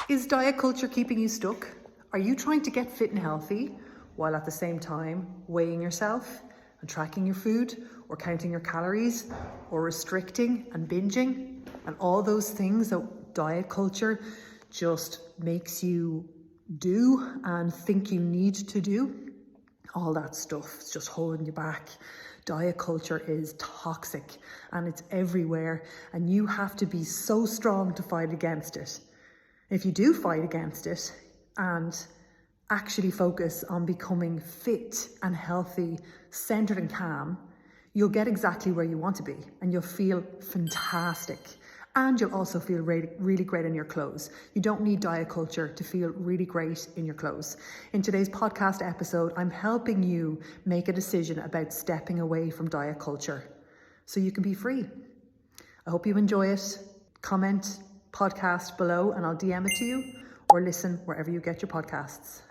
Is diet culture keeping you stuck? Are you trying to get fit and healthy while at the same time weighing yourself and tracking your food, or counting your calories, or restricting and binging, and all those things that diet culture just makes you do and think you need to do? All that stuff is just holding you back. Diet culture is toxic and it's everywhere, and you have to be so strong to fight against it. If you do fight against it and actually focus on becoming fit and healthy, centered and calm, you'll get exactly where you want to be, and you'll feel fantastic. And you'll also feel really great in your clothes. You don't need diet culture to feel really great in your clothes. In today's podcast episode, I'm helping you make a decision about stepping away from diet culture so you can be free. I hope you enjoy it. Comment podcast below and I'll DM it to you, or listen wherever you get your podcasts.